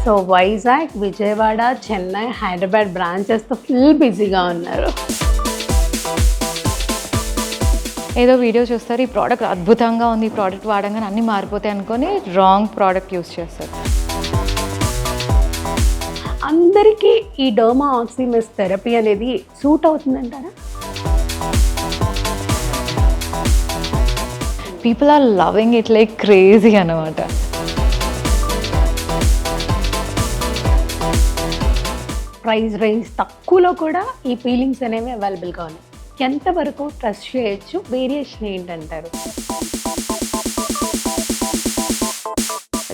So Vizag, Vijayawada, Chennai, Hyderabad బ్రాంచెస్తో full బిజీగా ఉన్నారు. ఏదో వీడియో చూస్తారు, ఈ ప్రోడక్ట్ అద్భుతంగా ఉంది, ఈ ప్రోడక్ట్ వాడంగానే అన్నీ మారిపోతాయి అనుకొని రాంగ్ ప్రోడక్ట్ యూస్ చేస్తారు. అందరికీ ఈ డర్మా ఆక్సిమెస్ థెరపీ అనేది సూట్ అవుతుందంటారా? People are loving it like crazy అనమాట. ప్రైస్ రేంజ్ తక్కువలో కూడా ఈ పీలింగ్స్ అనేవి అవైలబుల్గా ఉన్నాయి. ఎంతవరకు ట్రస్ట్ చేయొచ్చు? వేరియేషన్ ఏంటంటారు?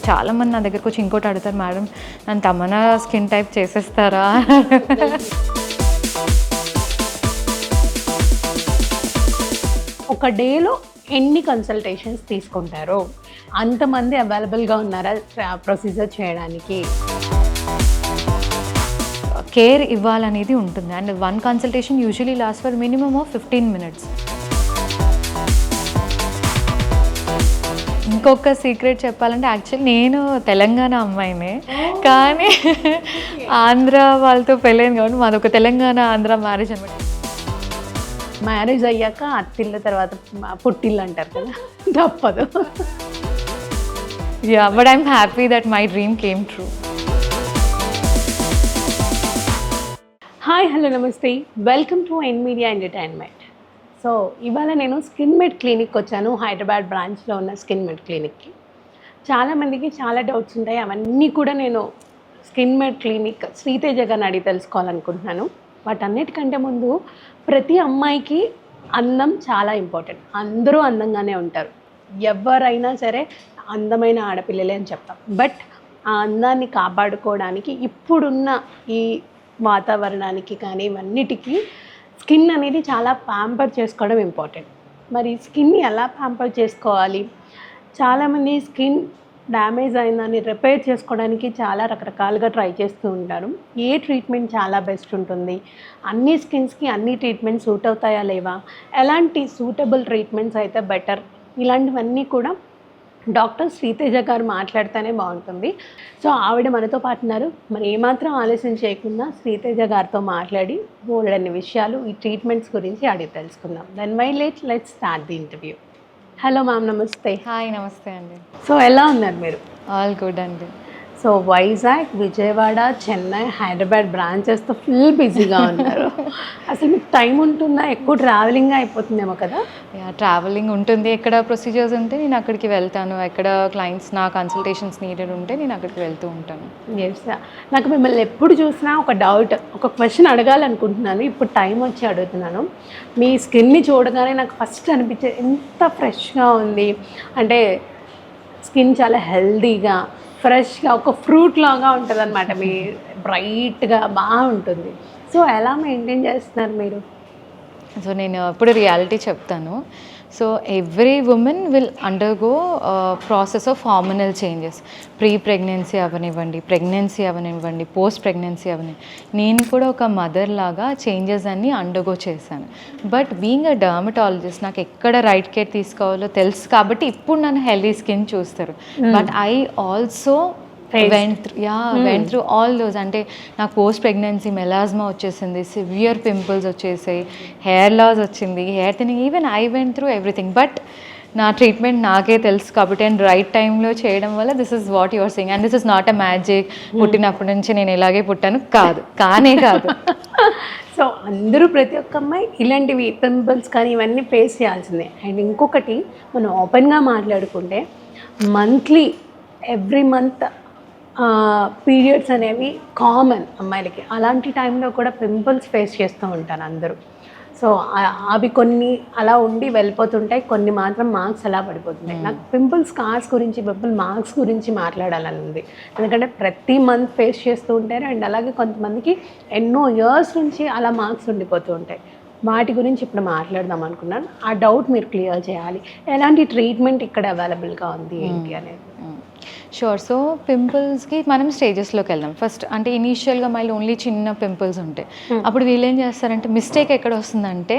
చాలామంది నా దగ్గరకు వచ్చి ఇంకోటి అడుగుతారు, మేడం నన్ను తమన్నా స్కిన్ టైప్ చేసేస్తారా? ఒక డేలో ఎన్ని కన్సల్టేషన్స్ తీసుకుంటారో అంతమంది అవైలబుల్గా ఉన్నారా ప్రొసీజర్ చేయడానికి? కేర్ ఇవ్వాలనేది ఉంటుంది. And 1 consultation usually last for minimum of 15 minutes. ఇంకొక సీక్రెట్ చెప్పాలంటే యాక్చువల్లీ నేను తెలంగాణ అమ్మాయినే, కానీ ఆంధ్ర వాళ్ళతో పెళ్ళైంది కాబట్టి మాది ఒక తెలంగాణ ఆంధ్ర మ్యారేజ్ అనమాట. మ్యారేజ్ అయ్యాక అత్తిళ్ళ తర్వాత పుట్టిల్లు అంటారు కదా, తప్పదు. Yeah, but I'm happy that my dream came true. Hi, hello, నమస్తే, welcome to N media entertainment. So ఇవాళ నేను స్కిన్ మెడ్ క్లినిక్ వచ్చాను, హైదరాబాద్ బ్రాంచ్లో ఉన్న స్కిన్ మెడ్ క్లినిక్కి. చాలామందికి చాలా డౌట్స్ ఉంటాయి, అవన్నీ కూడా నేను స్కిన్ మెడ్ క్లినిక్ శ్రీతేజ గారిని అడిగి తెలుసుకోవాలనుకుంటున్నాను. వాటన్నిటికంటే ముందు ప్రతి అమ్మాయికి అందం చాలా ఇంపార్టెంట్. అందరూ అందంగానే ఉంటారు, ఎవరైనా సరే అందమైన ఆడపిల్లలే అని చెప్తాం. బట్ ఆ అందాన్ని కాపాడుకోవడానికి ఇప్పుడున్న ఈ వాతావరణానికి కానీ ఇవన్నిటికీ స్కిన్ అనేది చాలా ప్యాంపర్ చేసుకోవడం ఇంపార్టెంట్. మరి స్కిన్ని ఎలా ప్యాంపర్ చేసుకోవాలి? చాలామంది స్కిన్ డ్యామేజ్ అయిందని రిపేర్ చేసుకోవడానికి చాలా రకరకాలుగా ట్రై చేస్తూ ఉంటారు. ఏ ట్రీట్మెంట్ చాలా బెస్ట్ ఉంటుంది? అన్ని స్కిన్స్కి అన్ని ట్రీట్మెంట్ సూట్ అవుతాయా లేవా? ఎలాంటి సూటబుల్ ట్రీట్మెంట్స్ అయితే బెటర్? ఇలాంటివన్నీ కూడా డాక్టర్ శ్రీతేజ గారు మాట్లాడితేనే బాగుంటుంది. సో ఆవిడ మనతో పాటు ఉన్నారు. మరి ఏమాత్రం ఆలస్యం చేయకుండా శ్రీతేజ గారితో మాట్లాడి బోల్డన్ని విషయాలు ఈ ట్రీట్మెంట్స్ గురించి అడిగి తెలుసుకుందాం. Then why let's start the interview. Hello ma'am, నమస్తే. హాయ్, నమస్తే అండి. సో ఎలా ఉన్నారు మీరు? ఆల్ గుడ్ అండి. సో వైజాగ్, విజయవాడ, చెన్నై, హైదరాబాద్ బ్రాంచెస్తో ఫుల్ బిజీగా ఉన్నారు. అసలు మీకు టైం ఉంటుందా? ఎక్కువ ట్రావెలింగ్ అయిపోతుందేమో కదా? ట్రావెలింగ్ ఉంటుంది. ఎక్కడ ప్రొసీజర్స్ ఉంటే నేను అక్కడికి వెళ్తాను, ఎక్కడ క్లయింట్స్ నా కన్సల్టేషన్స్ నీడెడ్ ఉంటే నేను అక్కడికి వెళ్తూ ఉంటాను. ఎస్, నాకు మిమ్మల్ని ఎప్పుడు చూసినా ఒక డౌట్, ఒక క్వశ్చన్ అడగాలనుకుంటున్నాను. ఇప్పుడు టైం వచ్చి అడుగుతున్నాను. మీ స్కిన్ని చూడగానే నాకు ఫస్ట్ అనిపించేది ఎంత ఫ్రెష్గా ఉంది అంటే, స్కిన్ చాలా హెల్దీగా ఫ్రెష్గా ఒక ఫ్రూట్ లాగా ఉంటుంది అనమాట. మీ బ్రైట్గా బాగుంటుంది. సో ఎలా మెయింటైన్ చేస్తున్నారు మీరు? సో నేను ఇప్పుడు రియాలిటీ చెప్తాను. So every women will undergo process of hormonal changes. Pre pregnancy అవనివ్వండి, పోస్ట్ ప్రెగ్నెన్సీ అవనివ్వండి. నేను కూడా ఒక మదర్ లాగా చేంజెస్ అన్నీ అండర్గో చేశాను. బట్ బీయింగ్ అ డర్మటాలజిస్ట్ నాకు ఎక్కడ రైట్ కేర్ తీసుకోవాలో తెలుసు కాబట్టి ఇప్పుడు నన్ను హెల్దీ స్కిన్ చూస్తారు. But I also went through all those. అంటే నాకు పోస్ట్ ప్రెగ్నెన్సీ మెలాజ్మా వచ్చేసింది, సివియర్ పింపుల్స్ వచ్చేసాయి, హెయిర్ లాస్ వచ్చింది, hair thinning, even I went through everything. But నా ట్రీట్మెంట్ నాకే తెలుసు కాబట్టి అండ్ రైట్ టైంలో చేయడం వల్ల this is what your saying. And this is not a magic. పుట్టినప్పటి నుంచి నేను ఇలాగే పుట్టాను కాదు. సో అందరూ, ప్రతి ఒక్క అమ్మాయి ఇలాంటివి పింపుల్స్ కానీ ఇవన్నీ ఫేస్ చేయాల్సిందే. అండ్ ఇంకొకటి, మనం ఓపెన్గా మాట్లాడుకుంటే మంత్లీ ఎవ్రీ మంత్ పీరియడ్స్ అనేవి కామన్ అమ్మాయిలకి. అలాంటి టైంలో కూడా పింపుల్స్ ఫేస్ చేస్తూ ఉంటారు అందరూ. సో అవి కొన్ని అలా ఉండి వెళ్ళిపోతుంటాయి, కొన్ని మాత్రం మార్క్స్ అలా పడిపోతుంటాయి. నాకు పింపుల్ స్కార్స్ గురించి, పింపుల్ మార్క్స్ గురించి మాట్లాడాలని ఉంది. ఎందుకంటే ప్రతి మంత్ ఫేస్ చేస్తూ ఉంటారు. అండ్ అలాగే కొంతమందికి ఎన్నో ఇయర్స్ నుంచి అలా మార్క్స్ ఉండిపోతూ ఉంటాయి. వాటి గురించి ఇప్పుడు మాట్లాడదాం అనుకున్నాను. ఆ డౌట్ మీరు క్లియర్ చేయాలి. ఎలాంటి ట్రీట్మెంట్ ఇక్కడ అవైలబుల్గా ఉంది ఏంటి అనేది. షూర్. సో పింపుల్స్కి మనం స్టేజెస్లోకి వెళ్దాం. ఫస్ట్ అంటే ఇనీషియల్గా మళ్ళీ ఓన్లీ చిన్న పింపుల్స్ ఉంటాయి. అప్పుడు వీళ్ళు ఏం చేస్తారంటే మిస్టేక్ ఎక్కడ వస్తుందంటే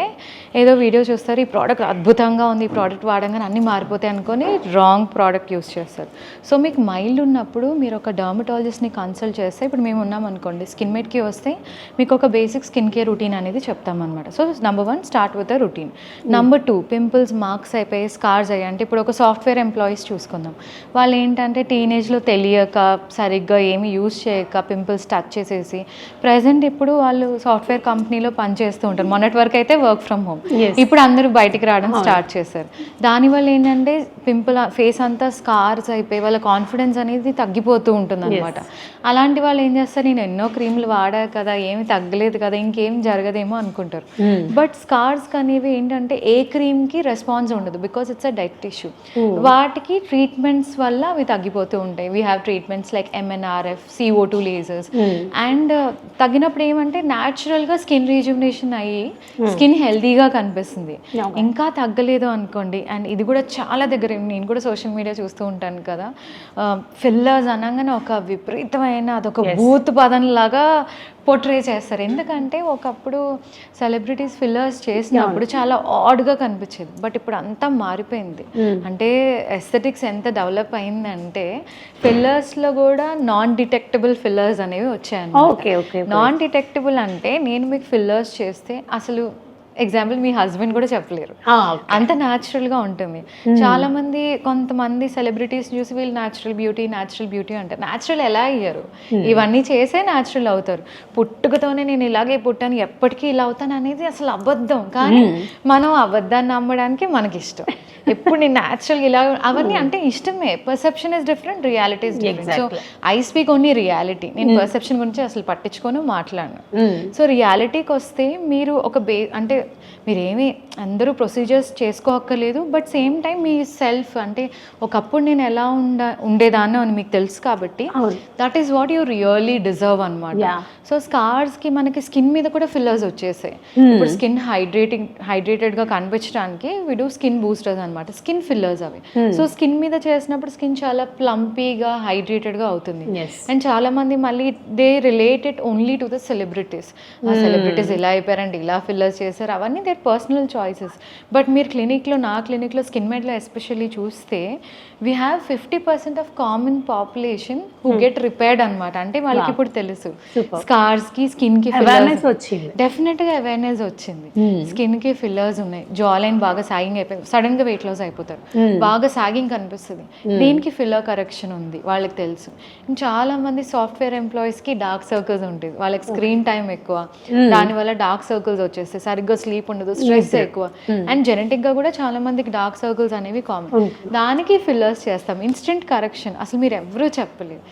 ఏదో వీడియో చూస్తారు, ఈ ప్రోడక్ట్ అద్భుతంగా ఉంది, ఈ ప్రోడక్ట్ వాడంగానే అన్నీ మారిపోతాయి అనుకొని రాంగ్ ప్రోడక్ట్ యూస్ చేస్తారు. సో మీకు మైల్డ్ ఉన్నప్పుడు మీరు ఒక డర్మటాలజిస్ట్ని కన్సల్ట్ చేస్తే, ఇప్పుడు మేము ఉన్నాం అనుకోండి, స్కిన్ మేట్కి వస్తే మీకు ఒక బేసిక్ స్కిన్ కేర్ రొటీన్ అనేది చెప్తామన్నమాట. So number 1 start with a routine. Number 2 pimples marks అయిపోయి స్కార్స్ అయ్యాయి అంటే ఇప్పుడు ఒక సాఫ్ట్వేర్ ఎంప్లాయీస్ చూసుకుందాం. వాళ్ళు ఏంటంటే టీనేజ్లో తెలియక సరిగ్గా ఏమి యూజ్ చేయక పింపుల్స్ టచ్ చేసేసి ప్రజెంట్ ఇప్పుడు వాళ్ళు సాఫ్ట్వేర్ కంపెనీలో పనిచేస్తూ ఉంటారు. మొన్నటి వరకు అయితే వర్క్ ఫ్రమ్ హోమ్, ఇప్పుడు అందరూ బయటికి రావడం స్టార్ట్ చేశారు. దానివల్ల ఏంటంటే ఫేస్ అంతా స్కార్స్ అయిపోయి వాళ్ళ కాన్ఫిడెన్స్ అనేది తగ్గిపోతూ ఉంటుంది అనమాట. అలాంటి వాళ్ళు ఏం చేస్తారు, నేను ఎన్నో క్రీములు వాడా కదా, ఏమి తగ్గలేదు కదా, ఇంకేం జరగదేమో అనుకుంటారు. బట్ స్కార్స్ అనేవి ఏంటంటే ఏ క్రీమ్కి రెస్పాన్స్ ఉండదు, because it's a dead tissue. వాటికి ట్రీట్మెంట్స్ వల్ల అవి తగ్గిపోతూ ఉంటాయి. We have treatments like MNRF, CO2 lasers. And తగ్గినప్పుడు ఏమంటే న్యాచురల్గా స్కిన్ రీజుమినేషన్ అయ్యి స్కిన్ హెల్దీగా కనిపిస్తుంది. ఇంకా తగ్గలేదు అనుకోండి, అండ్ ఇది కూడా చాలా దగ్గర నేను కూడా సోషల్ మీడియా చూస్తూ ఉంటాను కదా, ఫిల్లర్స్ అనగానే ఒక విపరీతమైన అదొక భూత్ పదంలాగా పోర్ట్రే చేస్తారు. ఎందుకంటే ఒకప్పుడు సెలబ్రిటీస్ ఫిల్లర్స్ చేసినప్పుడు చాలా ఆడ్గా కనిపించేది, బట్ ఇప్పుడు అంతా మారిపోయింది. అంటే ఎస్థెటిక్స్ ఎంత డెవలప్ అయిందంటే ఫిల్లర్స్లో కూడా నాన్ డిటెక్టబుల్ ఫిల్లర్స్ అనేవి వచ్చాయన్నమాట. నాన్ డిటెక్టబుల్ అంటే నేను మీకు ఫిల్లర్స్ చేస్తే అసలు ఎగ్జాంపుల్ మీ హస్బెండ్ కూడా చెప్పలేరు, అంత న్యాచురల్గా ఉంటుంది. చాలా మంది కొంతమంది సెలబ్రిటీస్ చూసి వీళ్ళు న్యాచురల్ బ్యూటీ అంటారు. న్యాచురల్ ఎలా అయ్యారు? ఇవన్నీ చేసే న్యాచురల్ అవుతారు. పుట్టుకతోనే నేను ఇలాగే పుట్టాను, ఎప్పటికీ ఇలా అవుతాను అనేది అసలు అబద్ధం. కానీ మనం అబద్ధాన్ని నమ్మడానికి మనకి ఇష్టం. ఎప్పుడు నేను న్యాచురల్గా ఇలా అవన్నీ అంటే ఇష్టమే. Perception is different, reality is different. So I speak only reality. నేను పర్సెప్షన్ గురించి అసలు పట్టించుకొని మాట్లాడను. సో రియాలిటీకి వస్తే మీరు ఒక అంటే మీరేమి అందరూ ప్రొసీజర్స్ చేసుకోక్కర్లేదు, బట్ సేమ్ టైం మీ సెల్ఫ్ అంటే ఒకప్పుడు నేను ఎలా ఉండేదాన్ని అని మీకు తెలుసు కాబట్టి that is what you really deserve అనమాట. సో స్కార్స్కి మనకి స్కిన్ మీద కూడా ఫిల్లర్స్ వచ్చేసాయి. ఇప్పుడు స్కిన్ హైడ్రేటెడ్గా కనిపించడానికి వి డూ స్కిన్ బూస్టర్స్ అనమాట, స్కిన్ ఫిల్లర్స్ అవి. సో స్కిన్ మీద చేసినప్పుడు స్కిన్ చాలా ప్లంపీగా హైడ్రేటెడ్గా అవుతుంది. అండ్ చాలా మంది మళ్ళీ they related only to the celebrities. Celebrities ఇలా అయిపోయారండి, ఇలా ఫిల్లర్స్ చేశారు, అవన్నీ దేర్ పర్సనల్ చాయిసెస్. బట్ మీరు నా క్లినిక్లో స్కిన్ మేడ్లో ఎస్పెషల్లీ చూస్తే we have 50% of common population who get repaired అనమాట. అంటే వాళ్ళకి ఇప్పుడు తెలుసు స్కార్స్కి స్కిన్కి ఫిల్లర్స్ వచ్చింది, డెఫినెట్గా అవేర్నెస్ వచ్చింది. స్కిన్కి ఫిల్లర్స్ ఉన్నాయి, జా లైన్ బాగా సాగింగ్ అయిపోయింది, సడన్గా వెయిట్ లాస్ అయిపోతారు, బాగా సాగింగ్ కనిపిస్తుంది, దీనికి ఫిల్లర్ కరెక్షన్ ఉంది వాళ్ళకి తెలుసు. చాలా మంది సాఫ్ట్వేర్ ఎంప్లాయీస్కి డార్క్ సర్కిల్స్ ఉంటుంది, వాళ్ళకి స్క్రీన్ టైం ఎక్కువ, దానివల్ల డార్క్ సర్కిల్స్ వచ్చేస్తాయి, సరిగ్గా స్లీప్ ఉండదు, స్ట్రెస్ ఎక్కువ. అండ్ జెనెటిక్గా కూడా చాలా మందికి డార్క్ సర్కిల్స్ అనేవి కామన్. దానికి ఫిల్లర్స్ చేస్తాం, ఇన్స్టెంట్ కరెక్షన్. అసలు మీరు ఎవరూ చెప్పలేదు,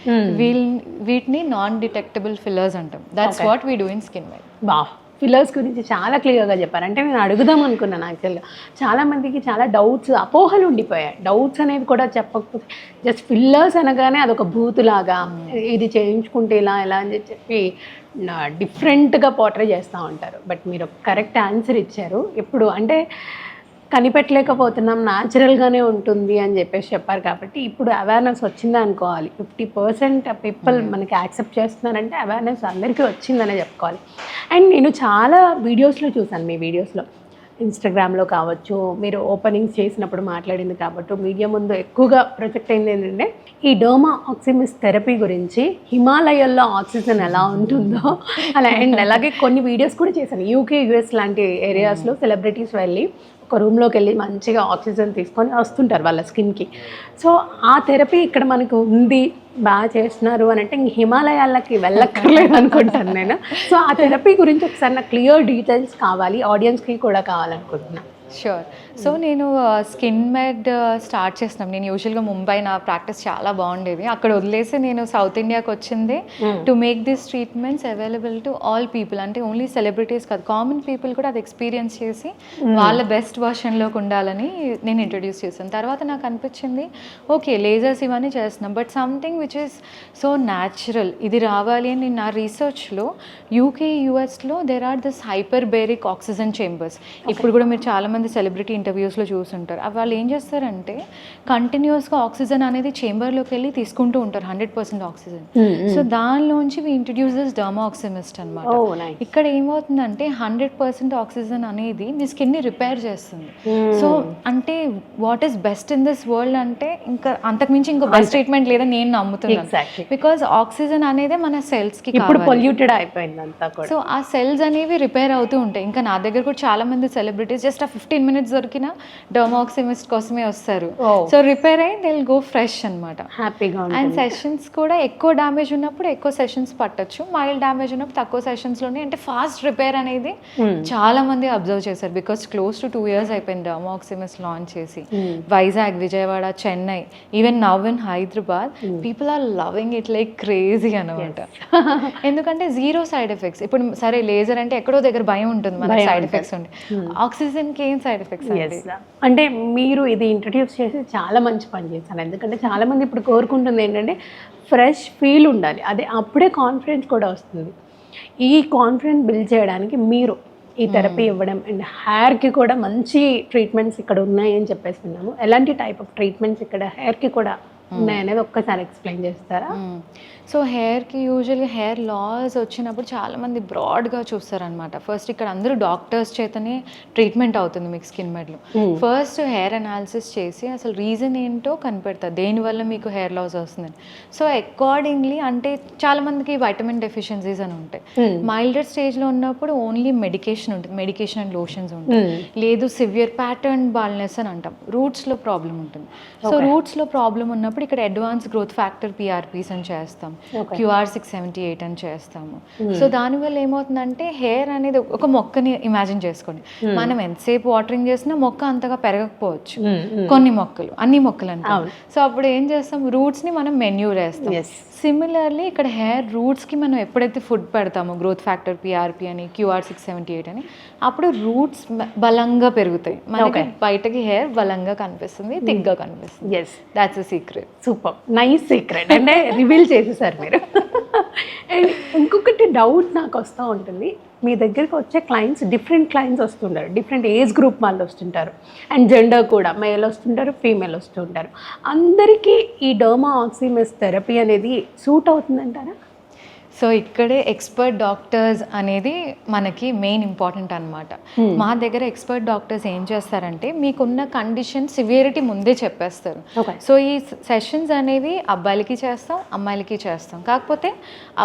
వీటిని నాన్ డిటెక్టబుల్ ఫిల్లర్స్ అంటాం. That's what we do in skin made. Fillers గురించి చాలా క్లియర్గా చెప్పారు. అంటే నేను అడుగుదాం అనుకున్నాను యాక్చువల్గా. చాలామందికి చాలా డౌట్స్, అపోహలు ఉండిపోయాయి. డౌట్స్ అనేవి కూడా చెప్పకపోతే జస్ట్ ఫిల్లర్స్ అనగానే అదొక బూతులాగా, ఇది చేయించుకుంటే ఇలా ఎలా అని చెప్పి డిఫరెంట్గా పోర్ట్రే చేస్తూ ఉంటారు. బట్ మీరు కరెక్ట్ ఆన్సర్ ఇచ్చారు. ఇప్పుడు అంటే కనిపెట్టలేకపోతున్నాం, న్యాచురల్గానే ఉంటుంది అని చెప్పారు కాబట్టి ఇప్పుడు అవేర్నెస్ వచ్చిందా అనుకోవాలి. 50% పీపుల్ మనకి యాక్సెప్ట్ చేస్తున్నారంటే అవేర్నెస్ అందరికీ వచ్చిందనే చెప్పుకోవాలి. అండ్ నేను చాలా వీడియోస్లో చూసాను, మీ వీడియోస్లో ఇన్స్టాగ్రామ్లో కావచ్చు, మీరు ఓపెనింగ్స్ చేసినప్పుడు మాట్లాడింది కాబట్టి మీడియా ముందు ఎక్కువగా ప్రొజెక్ట్ అయింది ఏంటంటే ఈ డర్మా ఆక్సిమిస్ థెరపీ గురించి, హిమాలయాల్లో ఆక్సిజన్ ఎలా ఉంటుందో అలా. అండ్ అలాగే కొన్ని వీడియోస్ కూడా చేశాను, UK US లాంటి ఏరియాస్లో సెలబ్రిటీస్ వెళ్ళి ఒక రూమ్లోకి వెళ్ళి మంచిగా ఆక్సిజన్ తీసుకొని వస్తుంటారు వాళ్ళ స్కిన్కి. సో ఆ థెరపీ ఇక్కడ మనకు ఉంది, బాగా చేస్తున్నారు అని అంటే ఇంక హిమాలయాలకి వెళ్ళక్కర్లేదు అనుకుంటాను నేను. సో ఆ థెరపీ గురించి ఒకసారి నాకు క్లియర్ డీటెయిల్స్ కావాలి, ఆడియన్స్కి కూడా కావాలనుకుంటున్నాను. షూర్. సో నేను స్కిన్ మెడ్ స్టార్ట్ చేస్తున్నాను. నేను యూజువల్గా ముంబై, నా ప్రాక్టీస్ చాలా బాగుండేది, అక్కడ వదిలేసి నేను సౌత్ ఇండియాకి వచ్చింది to make this treatments available to all people. అంటే ఓన్లీ సెలబ్రిటీస్ కాదు, కామన్ పీపుల్ కూడా అది ఎక్స్పీరియన్స్ చేసి వాళ్ళ బెస్ట్ వర్షన్లోకి ఉండాలని నేను ఇంట్రడ్యూస్ చేశాను. తర్వాత నాకు అనిపించింది ఓకే లేజర్స్ ఇవన్నీ చేస్తున్నాం, but something which is so natural ఇది రావాలి అని. నా రీసెర్చ్లో UK US there are this hyperbaric oxygen chambers. ఇప్పుడు కూడా మీరు చాలామంది సెలబ్రిటీ ఇంటర్వ్యూస్లో చూసుంటారు. వాళ్ళు ఏం చేస్తారంటే కంటిన్యూస్గా ఆక్సిజన్ అనేది చేంబర్లోకి వెళ్ళి తీసుకుంటూ ఉంటారు 100% ఆక్సిజన్. సో దానిలోంచి we introduce this derma oxymist అనమాట. ఇక్కడ ఏమవుతుందంటే 100% ఆక్సిజన్ అనేది మీ స్కిన్ని రిపేర్ చేస్తుంది. సో అంటే what is best in this world అంటే ఇంకా అంతకుమించి ఇంకో బెస్ట్ ట్రీట్మెంట్ లేదని నేను నమ్ముతున్నాను. బికాజ్ ఆక్సిజన్ అనేది మన సెల్స్కి ఇప్పుడు పొల్యూటెడ్ అయిపోయింది అంతా కూడా. సో ఆ సెల్స్ అనేవి రిపేర్ అవుతూ ఉంటాయి. ఇంకా నా దగ్గర కూడా చాలా మంది సెలబ్రిటీస్ జస్ట్ ఆ 15 minutes దొరికిన డర్మాక్సిమిస్ట్ కోసమే వస్తారు. సో రిపేర్ అయ్యి దే విల్ గో ఫ్రెష్ అనమాట, హ్యాపీగా. అండ్ సెషన్స్ కూడా ఎక్కువ డ్యామేజ్ ఉన్నప్పుడు ఎక్కువ సెషన్స్ పట్టొచ్చు, మైల్డ్ డ్యామేజ్ ఉన్నప్పుడు తక్కువ సెషన్స్లోనే. అంటే ఫాస్ట్ రిపేర్ అనేది చాలా మంది అబ్జర్వ్ చేశారు. బికాస్ క్లోజ్ టు 2 years అయిపోయింది డర్మాక్సిమిస్ట్ లాంచ్ చేసి. Vizag, Vijayawada, Chennai, even now in Hyderabad people are loving it like crazy అనమాట. ఎందుకంటే జీరో సైడ్ ఎఫెక్ట్స్. ఇప్పుడు సరే లేజర్ అంటే ఎక్కడో దగ్గర భయం ఉంటుంది, మనకి సైడ్ ఎఫెక్ట్స్ ఉంటాయి. ఆక్సిజన్కి ఏం సైడ్ ఎఫెక్ట్స్ అంటే మీరు ఇది ఇంట్రడ్యూస్ చేసి చాలా మంచి పని చేశాను. ఎందుకంటే చాలా మంది ఇప్పుడు కోరుకుంటుంది ఏంటంటే ఫ్రెష్ ఫీల్ ఉండాలి, అదే అప్పుడే కాన్ఫిడెన్స్ కూడా వస్తుంది. ఈ కాన్ఫిడెన్స్ బిల్డ్ చేయడానికి మీరు ఈ థెరపీ ఇవ్వడం అండ్ హెయిర్కి కూడా మంచి ట్రీట్మెంట్స్ ఇక్కడ ఉన్నాయి అని చెప్పేసి విన్నాము. ఎలాంటి టైప్ ఆఫ్ ట్రీట్మెంట్స్ ఇక్కడ హెయిర్కి కూడా ఉన్నాయనేది ఒక్కసారి ఎక్స్ప్లెయిన్ చేస్తారా? సో హెయిర్కి యూజువల్గా హెయిర్ లాస్ వచ్చినప్పుడు చాలామంది బ్రాడ్గా చూస్తారనమాట. ఫస్ట్ ఇక్కడ అందరూ డాక్టర్స్ చేతనే ట్రీట్మెంట్ అవుతుంది మీకు స్కిన్ మెడ్లో. ఫస్ట్ హెయిర్ అనాలిసిస్ చేసి అసలు రీజన్ ఏంటో కనిపెడతారు, దేనివల్ల మీకు హెయిర్ లాస్ వస్తుందని. సో అకార్డింగ్లీ అంటే చాలామందికి వైటమిన్ డెఫిషియన్సీస్ అని ఉంటాయి. మైల్డర్ స్టేజ్లో ఉన్నప్పుడు ఓన్లీ మెడికేషన్ ఉంటుంది, మెడికేషన్ అండ్ లోషన్స్ ఉంటాయి. లేదు సివియర్ ప్యాటర్న్ బాల్నెస్ అని అంటాం, రూట్స్లో ప్రాబ్లం ఉంటుంది. సో రూట్స్లో ప్రాబ్లం ఉన్నప్పుడు ఇక్కడ అడ్వాన్స్ గ్రోత్ ఫ్యాక్టర్ PRPs అని చేస్తాం, QR-678 అని చేస్తాము. సో దానివల్ల ఏమవుతుందంటే హెయిర్ అనేది ఒక మొక్కని ఇమాజిన్ చేసుకోండి, మనం ఎంతసేపు వాటరింగ్ చేసినా మొక్క అంతగా పెరగకపోవచ్చు, కొన్ని మొక్కలు, అన్ని మొక్కలు అంటే. సో అప్పుడు ఏం చేస్తాం, రూట్స్ని మనం మెన్యూర్ వేస్తాం. సిమిలర్లీ ఇక్కడ హెయిర్ రూట్స్కి మనం ఎప్పుడైతే ఫుడ్ పెడతామో గ్రోత్ ఫ్యాక్టర్ PRP అని, QR-678 అని, అప్పుడు రూట్స్ బలంగా పెరుగుతాయి, మనకి బయటకి హెయిర్ బలంగా కనిపిస్తుంది, థిక్గా కనిపిస్తుంది. That's a secret. Super, nice secret. అంటే రివీల్ చేసేసారు మీరు. అండ్ ఇంకొకటి డౌట్ నాకు వస్తూ ఉంటుంది, మీ దగ్గరికి వచ్చే క్లయింట్స్ డిఫరెంట్ క్లయింట్స్ వస్తుంటారు, డిఫరెంట్ ఏజ్ గ్రూప్ వాళ్ళు వస్తుంటారు, అండ్ జెండర్ కూడా మేల్ వస్తుంటారు, ఫీమేల్ వస్తుంటారు. అందరికీ ఈ డర్మా ఆక్సిమిస్ట్ థెరపీ అనేది సూట్ అవుతుందంటారా? సో ఇక్కడే ఎక్స్పర్ట్ డాక్టర్స్ అనేది మనకి మెయిన్ ఇంపార్టెంట్ అనమాట. మా దగ్గర ఎక్స్పర్ట్ డాక్టర్స్ ఏం చేస్తారంటే మీకున్న కండిషన్ సివియరిటీ ముందే చెప్పేస్తారు. సో ఈ సెషన్స్ అనేవి అబ్బాయిలకి చేస్తాం, అమ్మాయిలకి చేస్తాం. కాకపోతే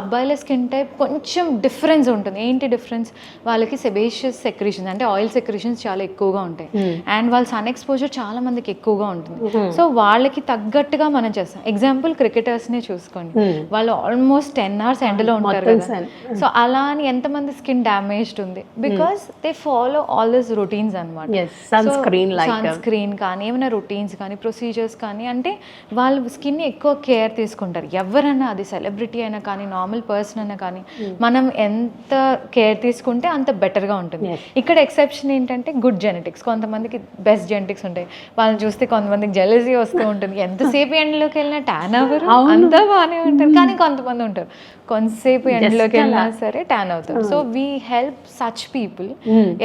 అబ్బాయిల స్కిన్ టైప్ కొంచెం డిఫరెన్స్ ఉంటుంది. ఏంటి డిఫరెన్స్? వాళ్ళకి సెబేషియస్ సెక్రీషన్స్ అంటే ఆయిల్ సెక్రీషన్స్ చాలా ఎక్కువగా ఉంటాయి, అండ్ వాళ్ళ సన్ ఎక్స్పోజర్ చాలా మందికి ఎక్కువగా ఉంటుంది. సో వాళ్ళకి తగ్గట్టుగా మనం చేస్తాం. ఎగ్జాంపుల్ క్రికెటర్స్ని చూసుకోండి, వాళ్ళు ఆల్మోస్ట్ 10 hours ఎండలో ఉంటారు కదా. సో అలా అని ఎంతమంది స్కిన్ డ్యామేజ్డ్ ఉంది, because they follow all this routines అనమాట. సన్ స్క్రీన్ కానీ ఏమైనా రొటీన్స్ కానీ ప్రొసీజర్స్ కానీ, అంటే వాళ్ళు స్కిన్ ఎక్కువ కేర్ తీసుకుంటారు. ఎవరైనా, అది సెలబ్రిటీ అయినా కానీ నార్మల్ పర్సన్ అయినా కానీ, మనం ఎంత కేర్ తీసుకుంటే అంత బెటర్గా ఉంటుంది. ఇక్కడ ఎక్సెప్షన్ ఏంటంటే గుడ్ జెనెటిక్స్. కొంతమందికి బెస్ట్ జెనెటిక్స్ ఉంటాయి, వాళ్ళని చూస్తే కొంతమందికి జెలసీ వస్తూ ఉంటుంది. ఎంతసేపు ఎండలోకి వెళ్ళినా ట్యాన్ అవ్వరు, అంతా బాగానే ఉంటుంది. కానీ కొంతమంది ఉంటారు కొంతసేపు ఎండలోకి వెళ్ళినా సరే ట్యాన్ అవుతారు. So we help such people.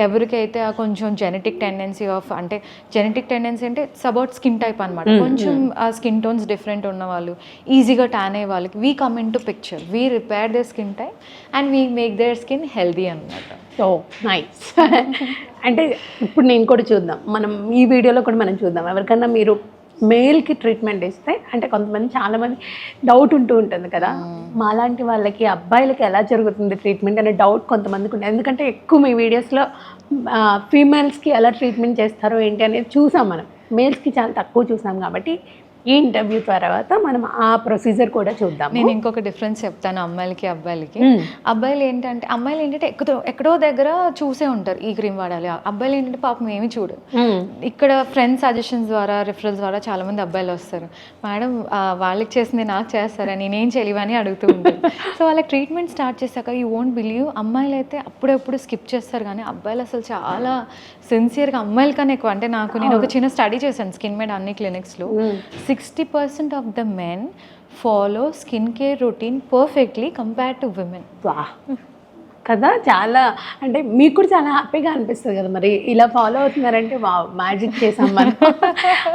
ఎవరికైతే కొంచెం జెనెటిక్ టెండెన్సీ అంటే జెనెటిక్ టెండెన్సీ అంటే ఇట్స్ అబౌట్ స్కిన్ టైప్ అనమాట. కొంచెం స్కిన్ టోన్స్ డిఫరెంట్ ఉన్న వాళ్ళు, ఈజీగా ట్యాన్ అయ్యే వాళ్ళకి we come into picture, we repair their skin type and we make their skin healthy అనమాట. So nice. అంటే ఇప్పుడు నేను కూడా చూద్దాం, మనం ఈ వీడియోలో కూడా మనం చూద్దాం. ఎవరికన్నా మీరు మేల్కి ట్రీట్మెంట్ ఇస్తే, అంటే కొంతమంది చాలామంది డౌట్ ఉంటూ ఉంటుంది కదా, మాలాంటి వాళ్ళకి అబ్బాయిలకి ఎలా జరుగుతుంది ట్రీట్మెంట్ అనే డౌట్ కొంతమందికి ఉంటుంది. ఎందుకంటే ఎక్కువ మీ వీడియోస్లో ఫీమేల్స్కి ఎలా ట్రీట్మెంట్ చేస్తారో ఏంటి అనేది చూసాం, మనం మేల్స్కి చాలా తక్కువ చూసాం. కాబట్టి ఈ ఇంటర్వ్యూ తర్వాత మనం ఆ ప్రొసీజర్ కూడా చూద్దాం. నేను ఇంకొక డిఫరెన్స్ చెప్తాను అమ్మాయిలకి అబ్బాయిలకి. అమ్మాయిలు ఏంటంటే ఎక్కడో దగ్గర చూసే ఉంటారు ఈ క్రీమ్ వాడాలి. అబ్బాయిలు ఏంటంటే పాపం ఏమి చూడరు. ఇక్కడ ఫ్రెండ్స్ సజెషన్స్ ద్వారా, రిఫరల్స్ ద్వారా చాలా మంది అబ్బాయిలు వస్తారు, మేడం వాళ్ళకి చేసింది నాకు చేస్తారా, నేనేం చేయలేవని అడుగుతూ ఉంటారు. సో వాళ్ళకి ట్రీట్మెంట్ స్టార్ట్ చేశాక యూ వోంట్ బిలీవ్, అమ్మాయిలు అయితే అప్పుడప్పుడు స్కిప్ చేస్తారు, కానీ అబ్బాయిలు అసలు చాలా సిన్సియర్గా, అమ్మాయిల కన్నా ఎక్కువ. అంటే నేను ఒక చిన్న స్టడీ చేశాను స్కిన్ మేడ్ అన్ని క్లినిక్స్లో. 60% of the men follow skincare routine perfectly compared to women. Wow. కదా చాలా అంటే మీకు కూడా చాలా హ్యాపీగా అనిపిస్తుంది కదా మరి ఇలా ఫాలో అవుతున్నారంటే మ్యాజిక్ చేసాం మనం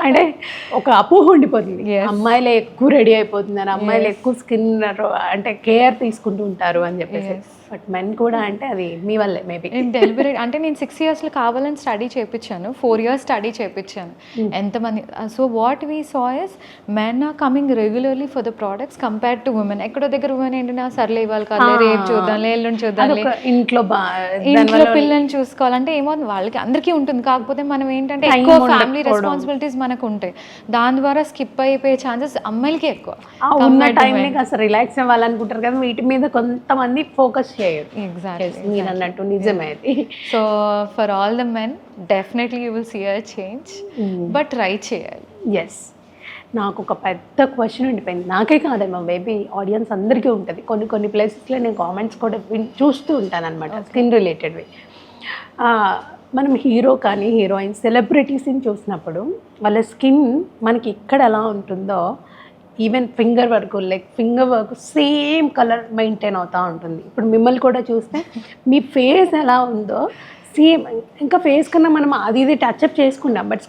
అంటే ఒక అపోహ ఉండిపోతుంది అమ్మాయిలే ఎక్కువ రెడీ అయిపోతున్నారు అమ్మాయిలు ఎక్కువ స్కిన్ అంటే కేర్ తీసుకుంటూ ఉంటారు అని చెప్పేసి బట్ మెన్ కూడా అంటే అది మీ వల్లే మేబీ డెలిబరేట్ అంటే నేను 6 yearsలో కావాలని స్టడీ చేయించాను 4 years స్టడీ చేయించాను ఎంతమంది so what we saw is men are coming regularly for the products compared to women ఎక్కడో దగ్గర ఉమెన్ ఏంటంటే సర్లే ఇవ్వాలి కదా రేపు చూద్దాం ఎల్లుండి చూద్దాం ఇంట్లో పిల్లల్ని చూసుకోవాలంటే ఏమవుతుంది వాళ్ళకి అందరికీ ఉంటుంది కాకపోతే మనం ఏంటంటే ఎక్కువ ఫ్యామిలీ రెస్పాన్సిబిలిటీస్ మనకు ఉంటాయి దాని ద్వారా స్కిప్ అయిపోయే ఛాన్సెస్ అమ్మాయిలకి ఎక్కువ ఉన్న టైంని కాస్త రిలాక్స్ అవ్వాలనుకుంటారు కదా వీటి మీద కొంతమంది ఫోకస్ చేయరు ఎగ్జాక్ట్లీ మీరు అన్నట్టు నిజమే అది so for all the men definitely you will see a change but try చేయాలి ఎస్ నాకు ఒక పెద్ద క్వశ్చన్ ఉండిపోయింది నాకే కాదేమో మేబీ ఆడియన్స్ అందరికీ ఉంటుంది కొన్ని ప్లేసెస్లో నేను కామెంట్స్ కూడా చూస్తూ ఉంటాను అనమాట స్కిన్ రిలేటెడ్వి మనం హీరో కానీ హీరోయిన్ సెలబ్రిటీస్ని చూసినప్పుడు వాళ్ళ స్కిన్ మనకి ఇక్కడ ఎలా ఉంటుందో ఈవెన్ ఫింగర్ వరకు లైక్ ఫింగర్ వరకు సేమ్ కలర్ మెయింటైన్ అవుతూ ఉంటుంది ఇప్పుడు మిమ్మల్ని కూడా చూస్తే మీ ఫేస్ ఎలా ఉందో సేమ్ ఇంకా ఫేస్ కన్నా మనం అది ఇది టచ్అప్ చేసుకున్నాం బట్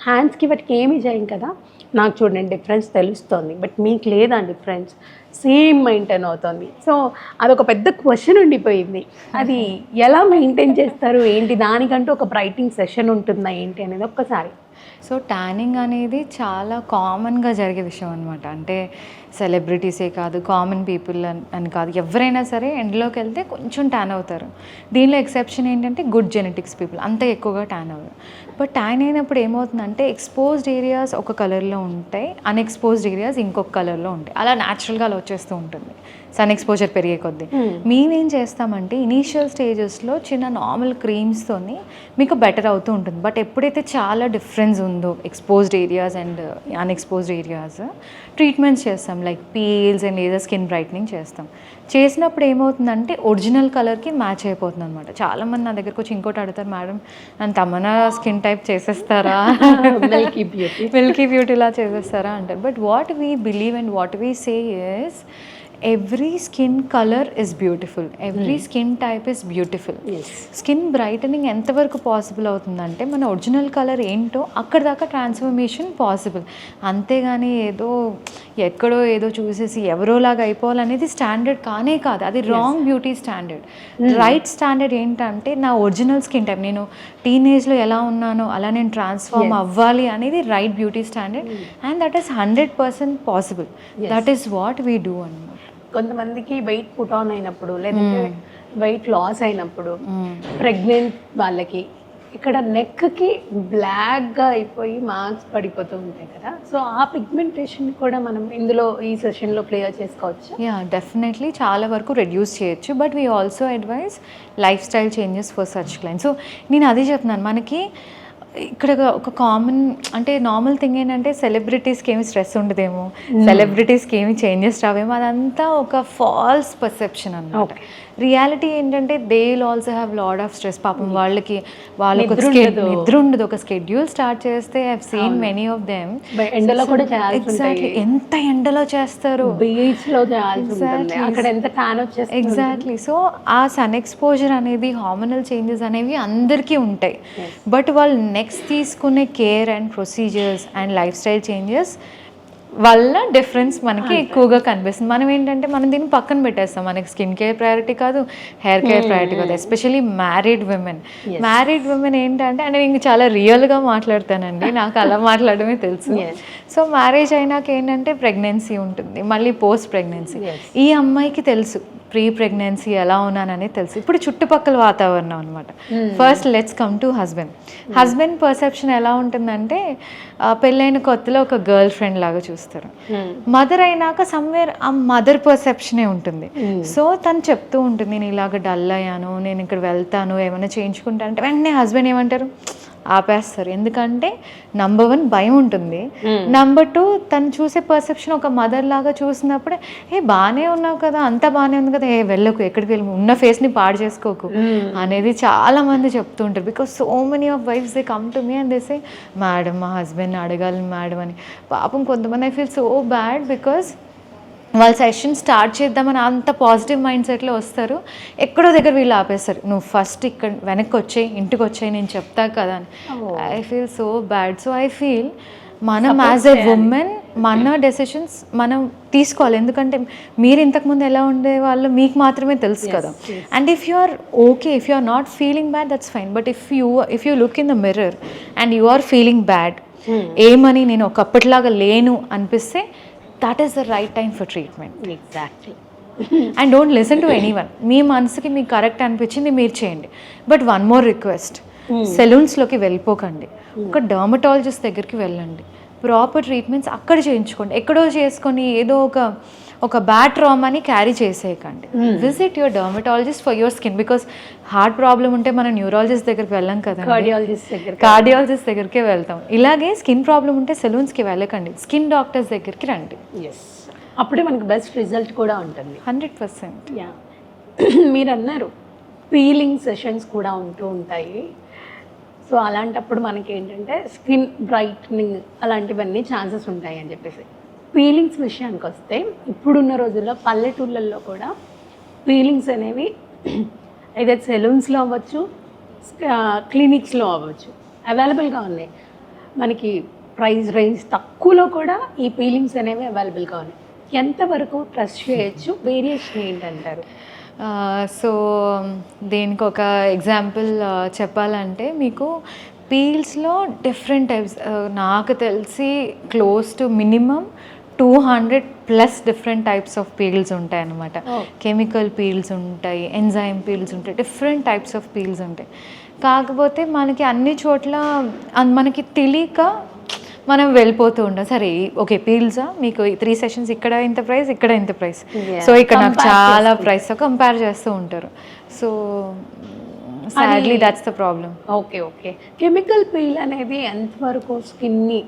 హ్యాండ్స్కి వాటికి ఏమీ చేయం కదా నాకు చూడండి డిఫరెన్స్ తెలుస్తుంది బట్ మీకు లేదా డిఫరెన్స్ సేమ్ మెయింటైన్ అవుతుంది సో అదొక పెద్ద క్వశ్చన్ ఉండిపోయింది అది ఎలా మెయింటైన్ చేస్తారు ఏంటి దానికంటూ ఒక బ్రైటింగ్ సెషన్ ఉంటుందా ఏంటి అనేది ఒక్కసారి సో ట్యానింగ్ అనేది చాలా కామన్గా జరిగే విషయం అనమాట అంటే సెలబ్రిటీసే కాదు కామన్ పీపుల్ అని కాదు ఎవరైనా సరే ఎండ్లోకి వెళ్తే కొంచెం ట్యాన్ అవుతారు దీనిలో ఎక్సెప్షన్ ఏంటంటే గుడ్ జెనెటిక్స్ పీపుల్ అంత ఎక్కువగా ట్యాన్ అవ్వరు బట్ ట్యాన్ అయినప్పుడు ఏమవుతుందంటే ఎక్స్పోజ్డ్ ఏరియాస్ ఒక కలర్లో ఉంటాయి అన్ఎక్స్పోజ్డ్ ఏరియాస్ ఇంకొక కలర్లో ఉంటాయి అలా న్యాచురల్గా అలా వచ్చేస్తూ ఉంటుంది సన్ ఎక్స్పోజర్ పెరిగే కొద్దీ మేమేం చేస్తామంటే ఇనీషియల్ స్టేజెస్లో చిన్న నార్మల్ క్రీమ్స్తోని మీకు బెటర్ అవుతూ ఉంటుంది బట్ ఎప్పుడైతే చాలా డిఫరెన్స్ ఉందో exposed areas and unexposed areas treatments చేస్తాం లైక్ పీల్స్ అండ్ లేదా స్కిన్ బ్రైట్నింగ్ చేసినప్పుడు ఏమవుతుందంటే ఒరిజినల్ కలర్కి మ్యాచ్ అయిపోతుంది అనమాట చాలామంది నా దగ్గరకు వచ్చి ఇంకోటి అడుగుతారు మేడం నన్ను తమన్నా స్కిన్ టైప్ చేసేస్తారా మిల్కీ బ్యూటీలా చేసేస్తారా అంటారు but what we believe and what we say is every skin colour is beautiful every skin type is beautiful skin brightening ఎంతవరకు పాసిబుల్ అవుతుందంటే మన ఒరిజినల్ కలర్ ఏంటో అక్కడ దాకా ట్రాన్స్ఫర్మేషన్ పాసిబుల్ అంతేగాని ఎక్కడో ఏదో చూసేసి ఎవరోలాగా అయిపోవాలనేది స్టాండర్డ్ కానే కాదు అది wrong beauty standard right standard ఏంటంటే నా ఒరిజినల్ స్కిన్ టైప్ నేను టీనేజ్లో ఎలా ఉన్నానో అలా నేను ట్రాన్స్ఫార్మ్ అవ్వాలి అనేది right beauty standard and that is 100% possible that is what we do అన్నమాట కొంతమందికి వెయిట్ పుట్ ఆన్ అయినప్పుడు లేదంటే వెయిట్ లాస్ అయినప్పుడు ప్రెగ్నెంట్ వాళ్ళకి ఇక్కడ నెక్కి బ్లాక్గా అయిపోయి మార్క్స్ పడిపోతూ ఉంటాయి కదా సో ఆ పిగ్మెంటేషన్ కూడా మనం ఇందులో ఈ సెషన్లో క్లియర్ చేసుకోవచ్చు యా డెఫినెట్లీ చాలా వరకు రెడ్యూస్ చేయొచ్చు but we also advise lifestyle changes for such clients so నేను అదే చెప్తున్నాను మనకి ఇక్కడ ఒక కామన్ అంటే నార్మల్ థింగ్ ఏంటంటే సెలబ్రిటీస్కి ఏమి స్ట్రెస్ ఉండదేమో సెలబ్రిటీస్కి ఏమి చేంజెస్ రావేమో అదంతా ఒక ఫాల్స్ పర్సెప్షన్ అన్నమాట రియాలిటీ ఏంటంటే they will also have lot of stress పాపం వాళ్ళకి నిద్ర ఉండదు ఒక స్కెడ్యూల్ స్టార్ట్ చేస్తే I have seen many of them ఎండలో కూడా ఎగ్జాక్ట్లీ ఎంత ఎండలో చేస్తారు బీచ్లో అక్కడ ఎంత ట్యాన్ వచ్చేస్తుంది ఎగ్జాక్ట్లీ సో ఆ సన్ ఎక్స్పోజర్ అనేది హార్మోనల్ చేంజెస్ అనేవి అందరికీ ఉంటాయి బట్ వాళ్ళు నెక్స్ట్ తీసుకునే care and procedures and life style changes వల్ల డిఫరెన్స్ మనకి ఎక్కువగా కనిపిస్తుంది మనం ఏంటంటే మనం దీన్ని పక్కన పెట్టేస్తాం మనకి స్కిన్ కేర్ ప్రయారిటీ కాదు హెయిర్ కేర్ ప్రయారిటీ కాదు ఎస్పెషల్లీ మ్యారీడ్ విమెన్ ఏంటంటే అంటే నేను చాలా రియల్గా మాట్లాడతానండి నాకు అలా మాట్లాడమే తెలుసు సో మ్యారేజ్ అయినాక ఏంటంటే ప్రెగ్నెన్సీ ఉంటుంది మళ్ళీ పోస్ట్ ప్రెగ్నెన్సీ ఈ అమ్మాయికి తెలుసు ప్రీ ప్రెగ్నెన్సీ ఎలా ఉన్నాననేది తెలుసు ఇప్పుడు చుట్టుపక్కల వాతావరణం అనమాట first let's come to husband perception ఎలా ఉంటుందంటే పెళ్ళైన కొత్తలో ఒక గర్ల్ ఫ్రెండ్ లాగా చూస్తారు మదర్ అయినాక సమ్వేర్ ఆ మదర్ పర్సెప్షనే ఉంటుంది సో తను చెప్తూ ఉంటుంది నేను ఇలాగ డల్ అయ్యాను నేను ఇక్కడ వెళ్తాను ఏమైనా చేయించుకుంటాను అంటే వెంటనే హస్బెండ్ ఏమంటారు ఆపేస్తారు ఎందుకంటే నంబర్ 1 భయం ఉంటుంది నంబర్ 2 తను చూసే పర్సెప్షన్ ఒక మదర్ లాగా చూసినప్పుడే బాగానే ఉన్నావు కదా అంతా బాగానే ఉంది కదా వెళ్ళకు ఎక్కడికి వెళ్ళి ఉన్న ఫేస్ని పాడు చేసుకోకు అనేది చాలా మంది చెప్తూ ఉంటారు because so many of wives they come to me and they say madam మా హస్బెండ్ని అడగాలి మేడం అని పాపం కొంతమంది I feel so bad because వాళ్ళ సెషన్ స్టార్ట్ చేద్దామని అంత పాజిటివ్ మైండ్ సెట్లో వస్తారు, ఎక్కడో దగ్గర వీళ్ళు ఆపేస్తారు. నువ్వు ఫస్ట్ ఇక్కడ వెనక్కి వచ్చేయి, ఇంటికి వచ్చేయి, నేను చెప్తా కదా అని. I feel so bad. So I feel మనం యాజ్ ఎ ఉమెన్ మన డెసిషన్స్ మనం తీసుకోవాలి. ఎందుకంటే మీరు ఇంతకుముందు ఎలా ఉండేవాళ్ళు మీకు మాత్రమే తెలుసు కదా. And if you are okay, if you are not feeling bad, that's fine. But if you look in the mirror and you are feeling bad, ఏమని నేను ఒకప్పటిలాగా లేను అనిపిస్తే, that is the right time for treatment. Exactly. And don't listen to anyone. మీ మనసుకి మీకు correct అనిపించింది మీరు చేయండి. But one more request, సెలూన్స్లోకి వెళ్ళిపోకండి, ఒక డర్మటాలజిస్ట్ దగ్గరికి వెళ్ళండి. ప్రాపర్ ట్రీట్మెంట్స్ అక్కడ చేయించుకోండి. ఎక్కడో చేసుకొని ఏదో ఒక బ్యాడ్ ట్రామాని క్యారీ చేసేయకండి. Visit your dermatologist for your skin. Because heart problem ఉంటే మనం న్యూరాలజిస్ట్ దగ్గరికి వెళ్ళాం కదా, కార్డియాలజిస్ట్ దగ్గరికి వెళ్తాం. ఇలాగే స్కిన్ ప్రాబ్లం ఉంటే సెలూన్స్కి వెళ్ళకండి, స్కిన్ డాక్టర్స్ దగ్గరికి రండి. అప్పుడే మనకు బెస్ట్ రిజల్ట్ కూడా ఉంటుంది. 100%. యా, మీరు అన్నారు పీలింగ్ సెషన్స్ కూడా ఉంటూ ఉంటాయి. సో అలాంటప్పుడు మనకి ఏంటంటే స్కిన్ బ్రైట్నింగ్ అలాంటివన్నీ ఛాన్సెస్ ఉంటాయి అని చెప్పేసి. పీలింగ్స్ విషయానికి వస్తే ఇప్పుడున్న రోజుల్లో పల్లెటూళ్ళల్లో కూడా పీలింగ్స్ అనేవి ఏదైతే సెలూన్స్లో అవ్వచ్చు, క్లినిక్స్లో అవ్వచ్చు, అవైలబుల్గా ఉన్నాయి. మనకి ప్రైస్ రేంజ్ తక్కువలో కూడా ఈ పీలింగ్స్ అనేవి అవైలబుల్గా ఉన్నాయి. ఎంతవరకు ట్రస్ట్ చేయొచ్చు, వేరియేషన్ ఏంటంటారు? సో దీనికి ఒక ఎగ్జాంపుల్ చెప్పాలంటే, మీకు పీల్స్లో డిఫరెంట్ టైప్స్, నాకు తెలిసి close to minimum 200+ different types of peels ఉంటాయి అన్నమాట. కెమికల్ పీల్స్ ఉంటాయి, ఎంజైమ్ పీల్స్ ఉంటాయి, డిఫరెంట్ టైప్స్ ఆఫ్ పీల్స్ ఉంటాయి. కాకపోతే మనకి అన్ని చోట్ల మనకి తెలియక మనం వెళ్ళిపోతూ ఉంటాం. సరే ఓకే పీల్సా, మీకు 3 సెషన్స్ ఇక్కడ ఇంత ప్రైస్, ఇక్కడ ఇంత ప్రైస్, సో ఇక్కడ నాకు చాలా ప్రైస్తో కంపేర్ చేస్తూ ఉంటారు. So sadly that's the problem. Okay chemical peel అనేది ఎంతవరకు స్కిన్ని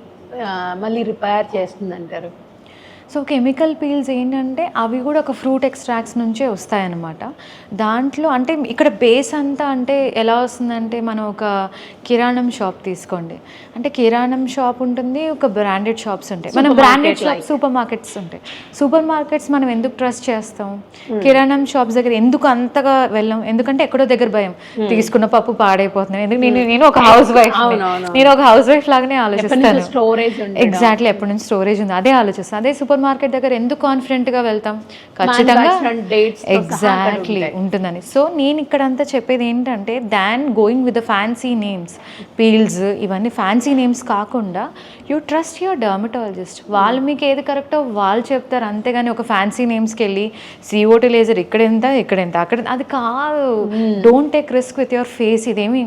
మళ్ళీ రిపేర్ చేస్తుంది అంటారు? సో కెమికల్ పీల్స్ ఏంటంటే అవి కూడా ఒక ఫ్రూట్ ఎక్స్ట్రాక్ట్స్ నుంచే వస్తాయన్నమాట. దాంట్లో అంటే ఇక్కడ బేస్ అంతా అంటే ఎలా వస్తుందంటే, మనం ఒక కిరాణం షాప్ తీసుకోండి, అంటే కిరాణం షాప్ ఉంటుంది, ఒక బ్రాండెడ్ షాప్స్ ఉంటాయి, మనం బ్రాండెడ్ షాప్, సూపర్ మార్కెట్స్ ఉంటాయి. సూపర్ మార్కెట్స్ మనం ఎందుకు ట్రస్ట్ చేస్తాం, కిరాణం షాప్స్ దగ్గర ఎందుకు అంతగా వెళ్ళాం? ఎందుకంటే ఎక్కడో దగ్గర భయం, తీసుకున్న పప్పు పాడైపోతుంది. ఎందుకు నేను ఒక హౌస్ వైఫ్, నేను ఒక హౌస్ వైఫ్ లాగానే ఆలోచిస్తాను. ఎగ్జాక్ట్లీ, ఎప్పటి నుంచి స్టోరేజ్ ఉంది అదే ఆలోచిస్తాను. అదే సూపర్ మార్కెట్ దగ్గర ఎందుకు కాన్ఫిడెంట్గా వెళ్తాం? ఖచ్చితంగా ఎగ్జాక్ట్లీ ఉంటుందని. సో నేను ఇక్కడ అంతా చెప్పేది ఏంటంటే, దాన్ going with the fancy names, peels ఇవన్నీ ఫ్యాన్సీ నేమ్స్ కాకుండా యూ ట్రస్ట్ యువర్ డర్మటాలజిస్ట్. వాళ్ళు మీకు ఏది కరెక్టో వాళ్ళు చెప్తారు, అంతేగాని ఒక ఫ్యాన్సీ నేమ్స్కి వెళ్ళి CO2 లేజర్ ఇక్కడ ఎంత అక్కడ అది కాదు. Don't take risk with your face. ఇదేమి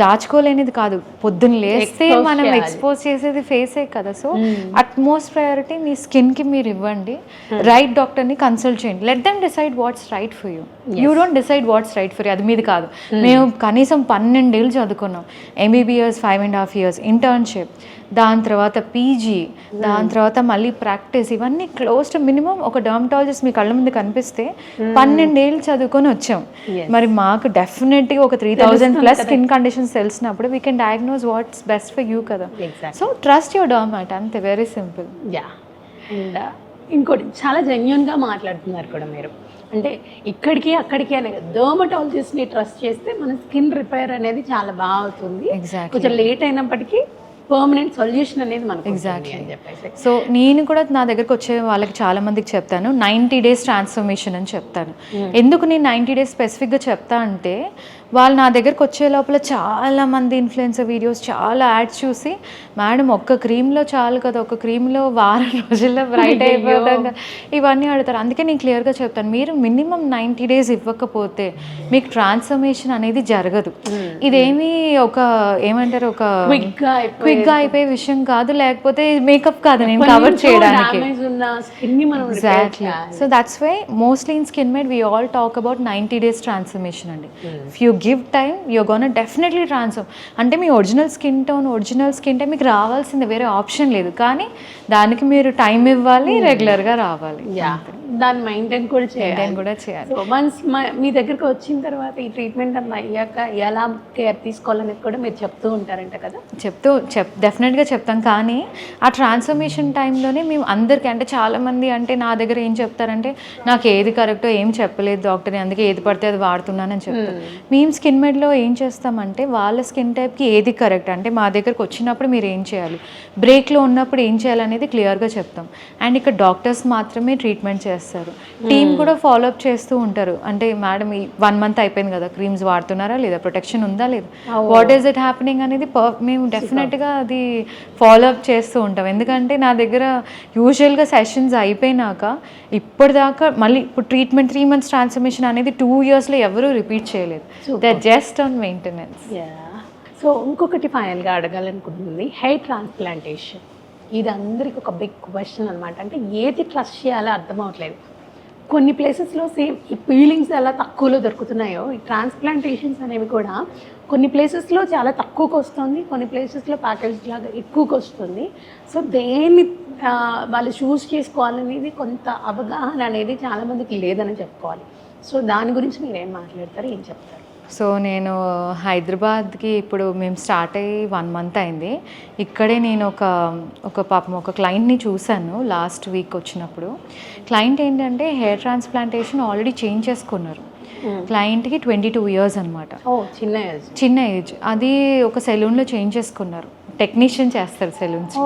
దాచుకోలేనిది కాదు, పొద్దున్న లేస్తే మనం ఎక్స్పోజ్ చేసేది ఫేసే కదా. సో అట్మోస్ట్ ప్రయారిటీ మీ స్కిన్కి మీరు ఇవ్వండి, రైట్ డాక్టర్ని కన్సల్ట్ చేయండి. Let them decide what's right for you. You don't decide what's right for you, అది మీది కాదు. మేము కనీసం 12 ఏళ్ళు చదువుకున్నాం, MBBS 5.5 years, ఇంటర్న్షిప్, దాని తర్వాత PG, దాని తర్వాత మళ్ళీ ప్రాక్టీస్, ఇవన్నీ క్లోజ్ టు మినిమం. ఒక డర్మటాలజిస్ట్ మీ కళ్ళ ముందు కనిపిస్తే 12 ఏళ్ళు చదువుకొని వచ్చాం. మరి మాకు డెఫినెట్గా ఒక 3000+ స్కిన్ కండిషన్స్ తెలిసినప్పుడు we can diagnose what's best for you కదా. సో ట్రస్ట్ యువర్ డర్మట్, అంతే, వెరీ సింపుల్. అండ్ ఇంకోటి చాలా జెన్యున్గా మాట్లాడుతున్నారు కూడా మీరు. అంటే ఇక్కడికి అక్కడికి అనే డర్మటాలజిస్ట్ని ట్రస్ట్ చేస్తే మన స్కిన్ రిపేర్ అనేది చాలా బాగా అవుతుంది. కొంచెం లేట్ అయినప్పటికీ పర్మనెంట్ సొల్యూషన్ అనేది మనకు ఎగ్జాక్ట్లీ అని చెప్పేసి. సో నేను కూడా నా దగ్గరకు వచ్చే వాళ్ళకి చాలా మందికి చెప్తాను 90 days ట్రాన్స్ఫర్మేషన్ అని చెప్తాను. ఎందుకు నేను 90 days స్పెసిఫిక్గా చెప్తా అంటే, వాళ్ళు నా దగ్గరకు వచ్చే లోపల చాలామంది ఇన్ఫ్లుయెన్సర్ వీడియోస్, చాలా యాడ్స్ చూసి, మేడం ఒక్క క్రీమ్లో చాలు కదా, ఒక క్రీమ్లో వారం రోజుల్లో బ్రైట్ అయిపోతాం కదా, ఇవన్నీ అడుగుతారు. అందుకే నేను క్లియర్గా చెప్తాను, మీరు మినిమం 90 days ఇవ్వకపోతే మీకు ట్రాన్స్ఫర్మేషన్ అనేది జరగదు. ఇదేమీ ఒక ఏమంటారు, ఒక క్విక్గా అయిపోయే విషయం కాదు, లేకపోతే మేకప్ కాదు నేను కవర్ చేయడానికి. Exactly. So that's why mostly in skin made we all talk about 90 days transformation అండి. Few give time you gonna definitely transform. అంటే మీ original skin tone original skin time మీకు రావాల్సిందే, వేరే ఆప్షన్ లేదు. కానీ దానికి మీరు టైం ఇవ్వాలి, రెగ్యులర్గా రావాలి, దాన్ని మెయింటైన్ కూడా చేయాలి. సో వన్స్ మీ దగ్గరికి వచ్చిన తర్వాత ఈ ట్రీట్మెంట్ అంతా అయ్యాక ఎలా కేర్ తీసుకోవాలనేది కూడా మీరు చెప్తూ ఉంటారంట కదా? డెఫినెట్గా చెప్తాం. కానీ ఆ ట్రాన్స్ఫర్మేషన్ టైంలోనే మేము అందరికీ, అంటే చాలామంది అంటే నా దగ్గర ఏం చెప్తారంటే నాకు ఏది కరెక్టో ఏం చెప్పలేదు డాక్టర్, అందుకే ఏది పడితే అది వాడుతున్నానని చెప్తారు. మేము స్కిన్ మెడ్లో ఏం చేస్తామంటే వాళ్ళ స్కిన్ టైప్కి ఏది కరెక్ట్, అంటే మా దగ్గరకు వచ్చినప్పుడు మీరు ఏం చేయాలి, బ్రేక్లో ఉన్నప్పుడు ఏం చేయాలనేది క్లియర్గా చెప్తాం. అండ్ ఇక్కడ డాక్టర్స్ మాత్రమే ట్రీట్మెంట్ చేస్తారు. టీమ్ కూడా ఫాలోఅప్ చేస్తూ ఉంటారు. అంటే మేడం ఈ 1 month అయిపోయింది కదా, క్రీమ్స్ వాడుతున్నారా లేదా, ప్రొటెక్షన్ ఉందా లేదా, వాట్ ఈస్ ఇట్ హ్యాపెనింగ్ అనేది మేము డెఫినెట్గా అది ఫాలోఅప్ చేస్తూ ఉంటాం. ఎందుకంటే నా దగ్గర యూజువల్గా సెషన్స్ అయిపోయినాక ఇప్పటిదాకా మళ్ళీ ఇప్పుడు ట్రీట్మెంట్ 3 months ట్రాన్స్ఫర్మేషన్ అనేది 2 yearsలో ఎవరూ రిపీట్ చేయలేదు. They just on maintenance. So ఇంకొకటి ఫైనల్గా అడగాలనుకుంటుంది, హెయిర్ ట్రాన్స్ప్లాంటేషన్. ఇది అందరికి ఒక బిగ్ క్వశ్చన్ అనమాట. అంటే ఏది ట్రస్ట్ చేయాలో అర్థం అవ్వట్లేదు. కొన్ని ప్లేసెస్లో సేమ్ ఈ పీలింగ్స్ ఎలా తక్కువలో దొరుకుతున్నాయో, ఈ ట్రాన్స్ప్లాంటేషన్స్ అనేవి కూడా కొన్ని ప్లేసెస్లో చాలా తక్కువకి వస్తుంది, కొన్ని ప్లేసెస్లో ప్యాకేజ్ లాగా ఎక్కువకి వస్తుంది. సో దేన్ని వాళ్ళు చూస్ చేసుకోవాలనేది కొంత అవగాహన అనేది చాలామందికి లేదని చెప్పుకోవాలి. సో దాని గురించి మీరు ఏం మాట్లాడతారు, ఏం చెప్తారు? సో నేను హైదరాబాద్కి ఇప్పుడు మేము స్టార్ట్ అయ్యి 1 month అయింది. ఇక్కడే నేను ఒక క్లయింట్ని చూశాను లాస్ట్ వీక్ వచ్చినప్పుడు. క్లయింట్ ఏంటంటే హెయిర్ ట్రాన్స్ప్లాంటేషన్ ఆల్రెడీ చేంజ్ చేసుకున్నారు. క్లయింట్కి 22 years అనమాట. చిన్న ఏజ్. అది ఒక సెలూన్లో చేంజ్ చేసుకున్నారు. టెక్నీషియన్ చేస్తారు సెలూన్స్.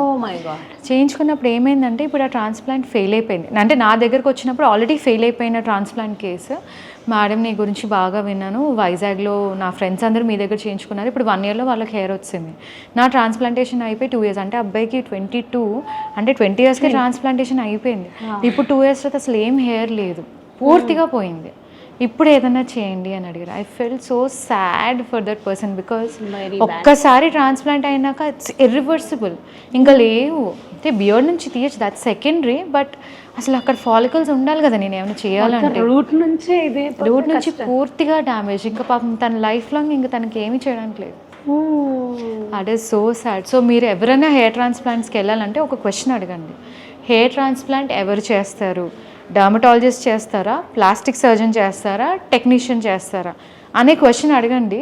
చేయించుకున్నప్పుడు ఏమైందంటే ఇప్పుడు ఆ ట్రాన్స్ప్లాంట్ ఫెయిల్ అయిపోయింది. అంటే నా దగ్గరకు వచ్చినప్పుడు ఆల్రెడీ ఫెయిల్ అయిపోయిన ట్రాన్స్ప్లాంట్ కేసు. మేడం నీ గురించి బాగా విన్నాను, వైజాగ్లో నా ఫ్రెండ్స్ అందరూ మీ దగ్గర చేయించుకున్నారు, ఇప్పుడు 1 yearలో వాళ్ళకి హెయిర్ వచ్చింది. నా ట్రాన్స్ప్లాంటేషన్ అయిపోయి 2 years, అంటే అబ్బాయికి 22, అంటే 20 yearsకే ట్రాన్స్ప్లాంటేషన్ అయిపోయింది. ఇప్పుడు 2 years తర్వాత అసలు ఏం హెయిర్ లేదు, పూర్తిగా పోయింది. ఇప్పుడు ఏదన్నా చేయండి అని అడిగారు. I felt so sad for that person, because ఒక్కసారి ట్రాన్స్ప్లాంట్ అయినాక ఇట్స్ ఇర్రివర్సిబుల్, ఇంకా లేవు. అంటే బియర్డ్ నుంచి తీయచ్చు, దట్ సెకండరీ, బట్ అసలు అక్కడ ఫాలికల్స్ ఉండాలి కదా నేను ఏమైనా చేయాలంటే. రూట్ నుంచి పూర్తిగా డ్యామేజ్. ఇంకా పాపం తన లైఫ్ లాంగ్ ఇంకా తనకి ఏమీ చేయడానికి లేదు. That is so sad. So మీరు ఎవరైనా హెయిర్ ట్రాన్స్ప్లాంట్స్కి వెళ్ళాలంటే ఒక క్వశ్చన్ అడగండి, హెయిర్ ట్రాన్స్ప్లాంట్ ఎవరు చేస్తారు, డర్మటాలజిస్ట్ చేస్తారా, ప్లాస్టిక్ సర్జన్ చేస్తారా, టెక్నీషియన్ చేస్తారా అనే క్వశ్చన్ అడగండి,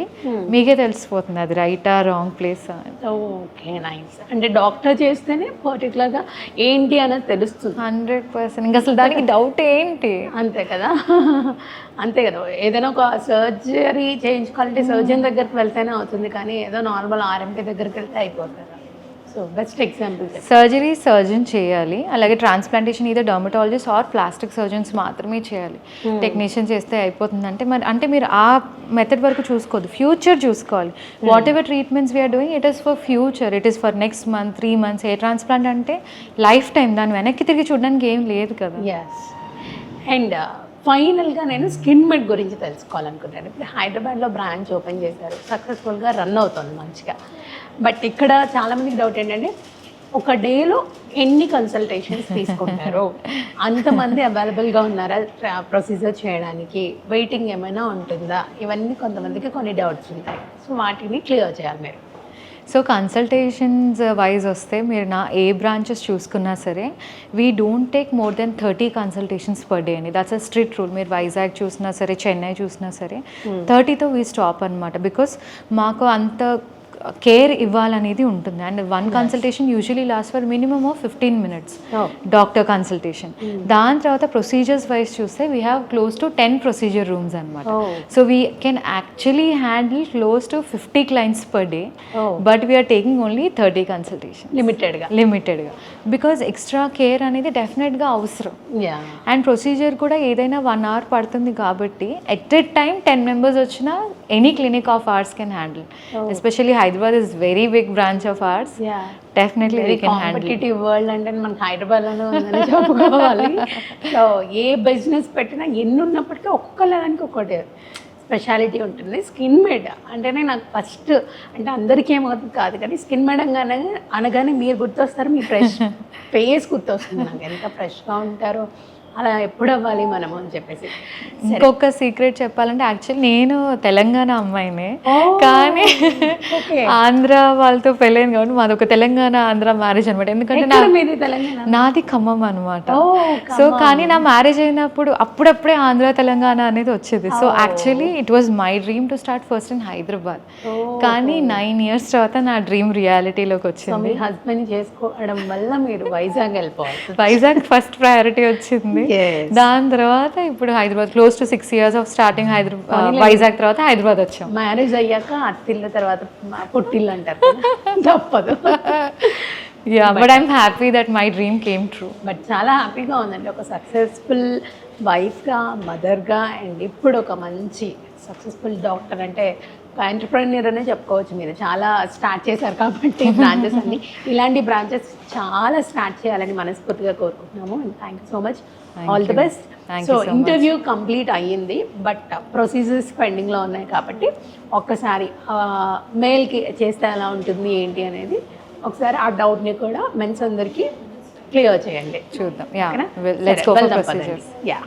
మీకే తెలిసిపోతుంది అది రైటా రాంగ్ ప్లేస్. Okay, nice. అంటే డాక్టర్ చేస్తేనే పర్టికులర్గా ఏంటి అనేది తెలుస్తుంది. 100%. ఇంకా అసలు దానికి డౌట్ ఏంటి? అంతే కదా. అంతే కదా, ఏదైనా ఒక సర్జరీ చేయించుకోవాలంటే సర్జన్ దగ్గరికి వెళ్తేనే అవుతుంది, కానీ ఏదో నార్మల్ ఆర్ఎంపీ దగ్గరికి వెళ్తే అయిపోతుంది. So best example, surgery surgeon చేయాలి, అలాగే ట్రాన్స్ప్లాంటేషన్ ఇదే డర్మటాలజిస్ట్ ఆర్ ప్లాస్టిక్ సర్జన్స్ మాత్రమే చేయాలి. టెక్నీషియన్ చేస్తే అయిపోతుంది అంటే మరి అంటే మీరు ఆ మెథడ్ వరకు చూసుకోవద్దు, ఫ్యూచర్ చూసుకోవాలి. Whatever treatments we're doing it is for future, it is for next month 3 months. Hair transplant అంటే లైఫ్ టైం, దాన్ని వెనక్కి తిరిగి చూడడానికి ఏం లేదు కదా. ఎస్. అండ్ ఫైనల్గా నేను స్కిన్ మెడ్ గురించి తెలుసుకోవాలనుకుంటాను. ఇప్పుడు హైదరాబాద్లో బ్రాంచ్ ఓపెన్ చేశారు, సక్సెస్ఫుల్గా రన్ అవుతుంది మంచిగా. బట్ ఇక్కడ చాలామందికి డౌట్ ఏంటంటే ఒక డేలో ఎన్ని కన్సల్టేషన్స్ తీసుకుంటారు, అంతమంది అవైలబుల్గా ఉన్నారా ప్రొసీజర్ చేయడానికి, వెయిటింగ్ ఏమైనా ఉంటుందా, ఇవన్నీ కొంతమందికి కొన్ని డౌట్స్ ఉంటాయి. సో వాటిని క్లియర్ చేయాలి మీరు. సో కన్సల్టేషన్స్ వైజ్ వస్తే మీరు నా ఏ బ్రాంచెస్ చూసుకున్నా సరే we don't take more than 30 consultations per day అండి. That's a strict rule. మీరు వైజాగ్ చూసినా సరే, చెన్నై చూసినా సరే 30తో వీ స్టాప్ అనమాట. బికాస్ మాకు అంత కేర్ ఇవ్వాలనేది ఉంటుంది. And 1 consultation usually last for minimum of 15 minutes doctor consultation. దాని తర్వాత ప్రొసీజర్స్ వైజ్ చూస్తే we have close to 10 procedure rooms అనమాట. So we can actually handle close to 50 clients per day, but we're taking only 30 consultation లిమిటెడ్గా, because extra care అనేది డెఫినెట్గా అవసరం. And procedure కూడా ఏదైనా 1 hour పడుతుంది కాబట్టి ఎట్ ఎ టైమ్ 10 members వచ్చినా any clinic of arts can handle. Especially Hyderabad is very big branch of ours. Yeah, definitely we can handle. Competitive world అంటే మన హైదరాబాద్లోనే ఉందని చెప్పుకోవాలి. సో ఏ బిజినెస్ పెట్టినా ఎన్ని ఉన్నప్పటికీ ఒక్కొక్కదానికి ఒక్కటే స్పెషాలిటీ ఉంటుంది. స్కిన్ మెడ్ అంటేనే నాకు ఫస్ట్, అంటే అందరికీ ఏమవుతుంది కాదు కానీ స్కిన్ మెడ్ అనగానే మీరు గుర్తొస్తారు, మీ ఫ్రెష్ ఫేస్ గుర్తొస్తుంది నాకు. ఎంత ఫ్రెష్గా ఉంటారో, అలా ఎప్పుడు అవ్వాలి మనము అని చెప్పేసి. ఇంకొక సీక్రెట్ చెప్పాలంటే యాక్చువల్లీ నేను తెలంగాణ అమ్మాయినే, Oh, కానీ okay. ఆంధ్ర వాళ్ళతో పెళ్ళైంది కాబట్టి మాది ఒక తెలంగాణ ఆంధ్ర మ్యారేజ్ అనమాట. ఎందుకంటే ఎక్కడ మీది తెలంగాణ? నాది ఖమ్మం అనమాట. Oh, so Khammam. కానీ నా మ్యారేజ్ అయినప్పుడు అప్పుడప్పుడే ఆంధ్ర తెలంగాణ అనేది వచ్చేది. So actually it was my dream to start first in Hyderabad. Oh, కానీ 9 years తర్వాత నా డ్రీమ్ రియాలిటీలోకి సో వచ్చింది. మీ హస్బెండ్ చేసుకోవడం వల్ల మీరు వైజాగ్ వెళ్ళిపోవాలి. వైజాగ్ ఫస్ట్ ప్రయారిటీ వచ్చింది. Yes. దాని తర్వాత ఇప్పుడు Hyderabad close to 6 years of starting Vizag తర్వాత హైదరాబాద్ వచ్చాం. మ్యారేజ్ అయ్యాక అత్తిళ్ళ తర్వాత పుట్టిల్లు అంటారు కదా, తప్పదు. Yeah, but I'm happy that my dream came true. But చాలా హ్యాపీగా ఉందండి, ఒక సక్సెస్ఫుల్ వైఫ్గా, మదర్గా, అండ్ ఇప్పుడు ఒక మంచి సక్సెస్ఫుల్ డాక్టర్. అంటే ఒక ఎంటర్ప్రెన్యూర్ అనే చెప్పుకోవచ్చు. మీరు చాలా స్టార్ట్ చేశారు కాబట్టి బ్రాంచెస్ అన్ని, ఇలాంటి బ్రాంచెస్ చాలా స్టార్ట్ చేయాలని మనస్ఫూర్తిగా కోరుకుంటున్నాము. And thank you so much, all the best. So interview complete అయ్యింది, బట్ ప్రొసీజర్స్ పెండింగ్లో ఉన్నాయి కాబట్టి ఒక్కసారి మెయిల్కి చేస్తే ఎలా ఉంటుంది ఏంటి అనేది ఒకసారి ఆ డౌట్ని కూడా మెన్స్ అందరికీ క్లియర్ చేయండి. చూద్దాం. Yeah, let's go for procedures. Yeah.